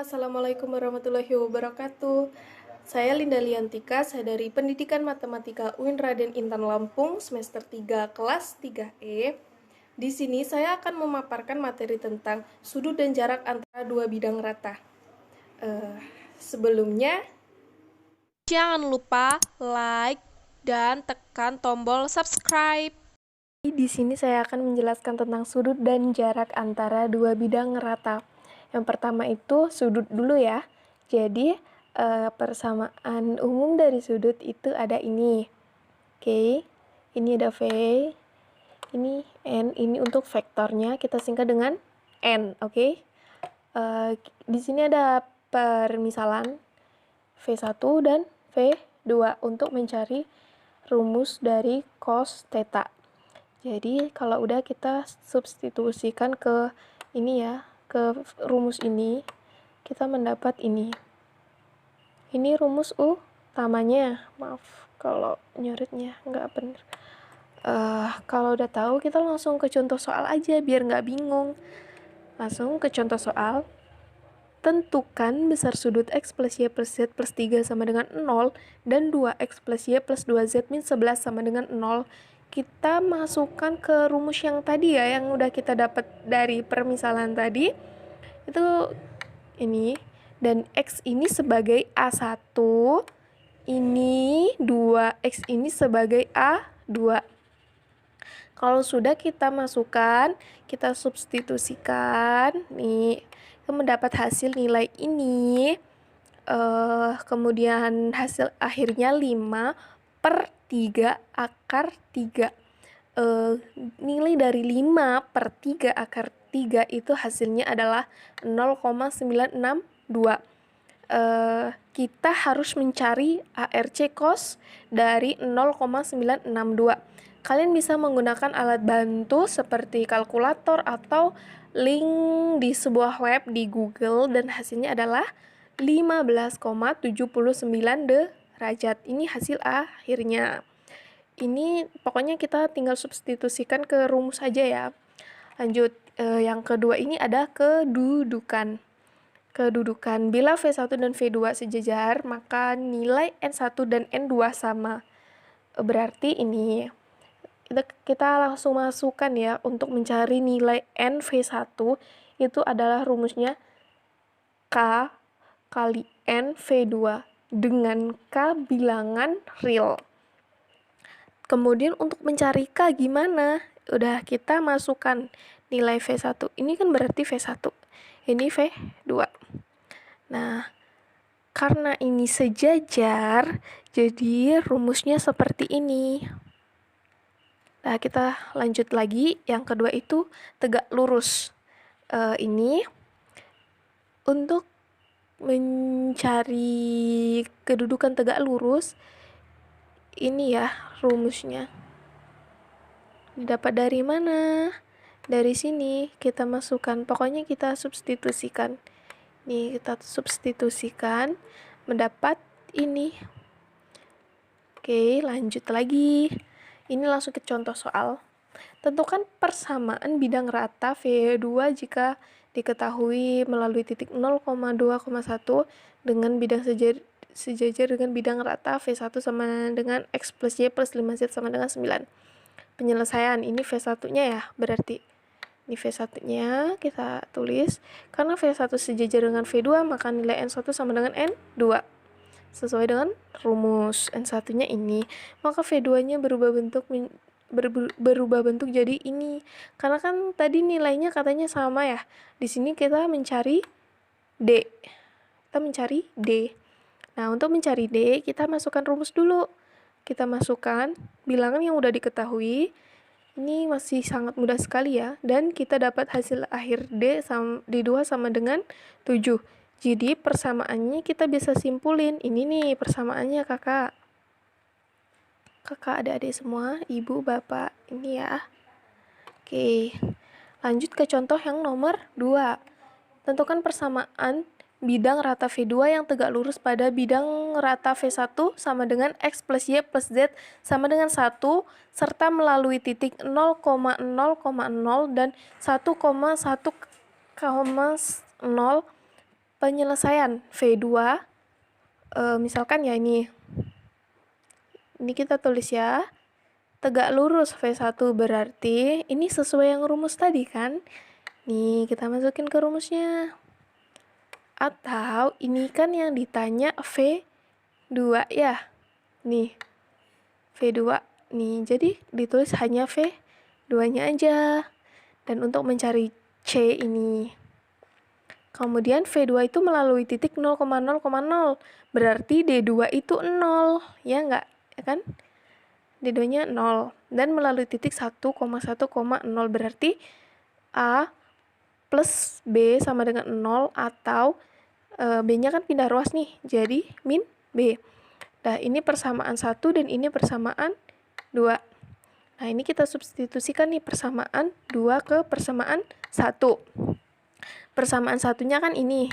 Assalamualaikum warahmatullahi wabarakatuh. Saya Linda Liantika, saya dari Pendidikan Matematika UIN Raden Intan Lampung, semester 3, kelas 3E. Di sini saya akan memaparkan materi tentang sudut dan jarak antara dua bidang rata. Sebelumnya, Jangan lupa like dan tekan tombol subscribe. di sini saya akan menjelaskan tentang sudut dan jarak antara dua bidang rata. Yang pertama itu sudut dulu ya. Jadi, persamaan umum dari sudut itu ada ini. Oke, ini ada V, ini N, ini untuk vektornya kita singkat dengan N, oke? Di sini ada permisalan V1 dan V2 untuk mencari rumus dari cos theta. Jadi kalau udah kita substitusikan ke ini ya, ke rumus ini, kita mendapat ini. Ini rumus utamanya. Maaf kalau nyoretnya nggak bener. Kalau udah tahu, kita langsung ke contoh soal aja biar nggak bingung. Langsung ke contoh soal. Tentukan besar sudut X plus Y plus Z plus 3 sama dengan 0 dan 2X plus Y plus 2Z min 11 sama dengan 0. Kita masukkan ke rumus yang tadi ya, yang udah kita dapat dari permisalan tadi. Itu ini. Dan X ini sebagai A1. Ini 2X ini sebagai A2. Kalau sudah kita masukkan, kita substitusikan, nih, kita mendapat hasil nilai ini. Kemudian hasil akhirnya 5/3 akar 3. Nilai dari 5/3 akar 3 itu hasilnya adalah 0,962. Kita harus mencari ARC cos dari 0,962. Kalian bisa menggunakan alat bantu seperti kalkulator atau link di sebuah web di Google dan hasilnya adalah 15,79 derajat. Ini hasil akhirnya. Ini pokoknya kita tinggal substitusikan ke rumus aja ya. Lanjut, yang kedua ini ada kedudukan. Kedudukan, bila V1 dan V2 sejajar, maka nilai N1 dan N2 sama. Berarti ini, kita langsung masukkan ya, untuk mencari nilai N V1, itu adalah rumusnya K kali N V2 dengan K bilangan real. Kemudian untuk mencari K gimana? Udah kita masukkan nilai V1. Ini kan berarti V1. Ini V2. Nah, karena ini sejajar, jadi rumusnya seperti ini. Nah, kita lanjut lagi. Yang kedua itu tegak lurus. Ini untuk mencari kedudukan tegak lurus, ini ya rumusnya. Didapat dari mana? Dari sini kita masukkan, pokoknya kita substitusikan. Nih, kita substitusikan, mendapat ini. Oke, lanjut lagi. Ini langsung ke contoh soal. Tentukan persamaan bidang rata V2 jika diketahui melalui titik 0,2,1 dengan bidang sejajar dengan bidang rata V1 sama dengan X plus Y plus 5Z sama dengan 9. Penyelesaian, ini V1-nya ya, berarti ini V1-nya kita tulis. Karena V1 sejajar dengan V2, maka nilai N1 sama dengan N2. Sesuai dengan rumus N1-nya ini, maka V2-nya berubah bentuk jadi ini. Karena kan tadi nilainya katanya sama ya. Di sini kita mencari D. Nah, untuk mencari D, kita masukkan rumus dulu. Kita masukkan bilangan yang udah diketahui. Ini masih sangat mudah sekali ya. Dan kita dapat hasil akhir D2 sama dengan 7. Jadi persamaannya kita bisa simpulin. Ini nih persamaannya kakak. Kakak adik-adik semua, ibu, bapak, ini ya. Oke, lanjut ke contoh yang nomor 2. Tentukan persamaan bidang rata V2 yang tegak lurus pada bidang rata V1 sama dengan X plus Y plus Z sama dengan 1, serta melalui titik 0,0,0 dan 1,1,0 penyelesaian V2, misalkan ya ini kita tulis ya, tegak lurus V1 berarti ini sesuai yang rumus tadi kan. Nih, kita masukin ke rumusnya. Atau ini kan yang ditanya V2 ya. Nih, V2. Nih, jadi ditulis hanya V2-nya aja. Dan untuk mencari C ini, kemudian V2 itu melalui titik 0,0,0. Berarti D2 itu 0. Ya enggak? Ya kan? D2-nya 0. Dan melalui titik 1,1,0. Berarti A plus B sama dengan 0 atau B-nya kan pindah ruas nih. Jadi min B. Nah, ini persamaan 1 dan ini persamaan 2. Nah, ini kita substitusikan nih persamaan 2 ke persamaan 1. Persamaan satunya kan ini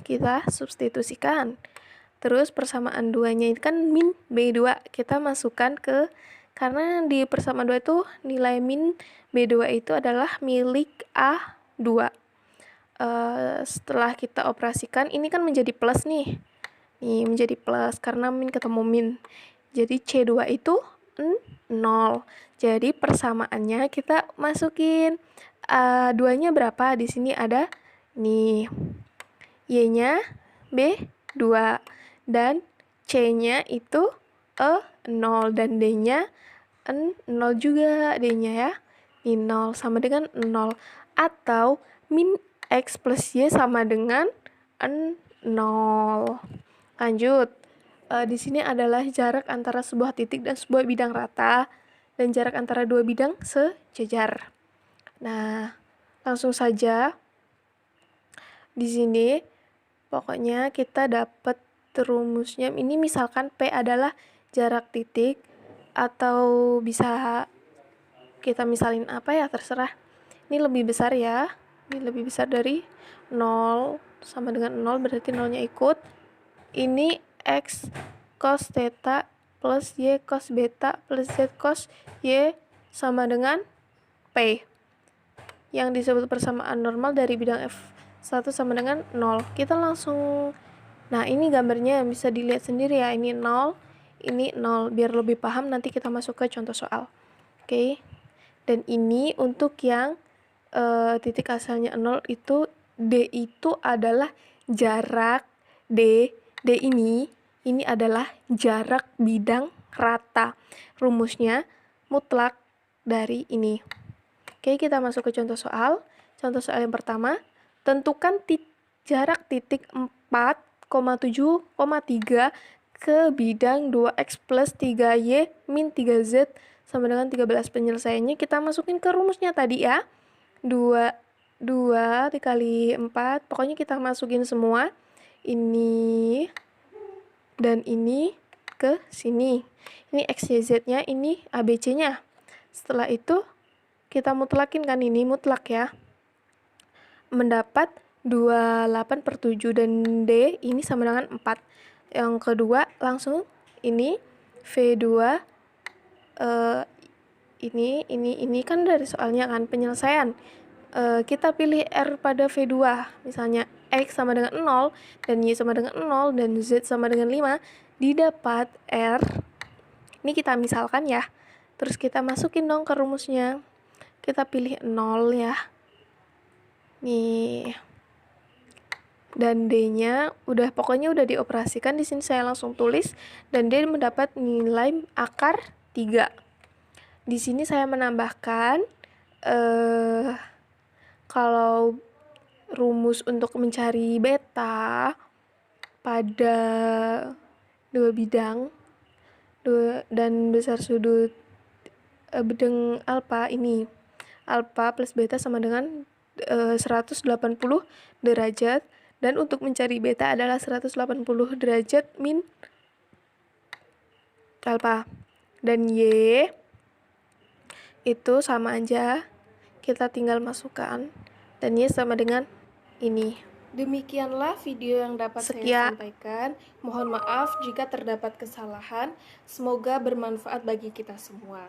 kita substitusikan. Terus persamaan 2-nya ini kan min B2, kita masukkan ke, karena di persamaan 2 itu nilai min B2 itu adalah milik A2. Setelah kita operasikan, ini kan menjadi plus nih. Nih, menjadi plus karena min ketemu min. Jadi C2 itu 0. Jadi persamaannya kita masukin. A2-nya berapa? Di sini ada nih. Y-nya B2 dan C-nya itu 0 dan D-nya 0 juga D-nya ya. Ini 0 sama dengan 0 atau min X plus Y sama dengan 0. Lanjut. Di sini adalah jarak antara sebuah titik dan sebuah bidang rata dan jarak antara dua bidang sejajar. Nah, langsung saja di sini pokoknya kita dapat rumusnya. Ini misalkan P adalah jarak titik, atau bisa kita misalin apa ya, terserah. Ini lebih besar ya. Ini lebih besar dari 0, sama dengan 0 berarti 0-nya ikut. Ini X cos theta plus Y cos beta plus Z cos Y sama dengan P. Yang disebut persamaan normal dari bidang F1 sama dengan 0. Kita langsung, nah ini gambarnya bisa dilihat sendiri ya, ini 0, ini 0. Biar lebih paham nanti kita masuk ke contoh soal. Oke. Dan ini untuk yang titik asalnya 0 itu, D itu adalah jarak D ini adalah jarak bidang rata. Rumusnya mutlak dari ini. Oke, kita masuk ke contoh soal. Contoh soal yang pertama, tentukan jarak titik 4,7,3 ke bidang 2x plus 3y min 3z sama dengan 13. Penyelesaiannya kita masukin ke rumusnya tadi ya. 2 dikali 4, pokoknya kita masukin semua. Ini dan ini ke sini. Ini x, y, z-nya, ini a, b, c-nya. Setelah itu kita mutlakin kan, ini mutlak ya. Mendapat 28/7 dan D ini sama dengan 4. Yang kedua langsung ini V2 ini kan dari soalnya kan penyelesaian. Kita pilih R pada V2. Misalnya X sama dengan 0 dan Y sama dengan 0 dan Z sama dengan 5, didapat R. Ini kita misalkan ya. Terus kita masukin dong ke rumusnya. Kita pilih 0 ya. Nih. Dan D-nya pokoknya udah dioperasikan. Di sini saya langsung tulis dan D mendapat nilai akar 3. Di sini saya menambahkan kalau rumus untuk mencari beta pada dua bidang dan besar sudut bidang alfa, ini alfa plus beta sama dengan 180 derajat, dan untuk mencari beta adalah 180 derajat min alfa, dan Y itu sama aja, kita tinggal masukkan, dan Y sama dengan ini. Demikianlah video yang dapat saya sampaikan. Mohon maaf jika terdapat kesalahan. Semoga bermanfaat bagi kita semua.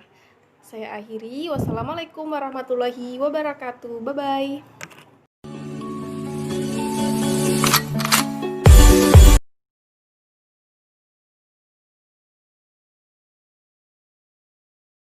Saya akhiri. Wassalamualaikum warahmatullahi wabarakatuh. Bye-bye.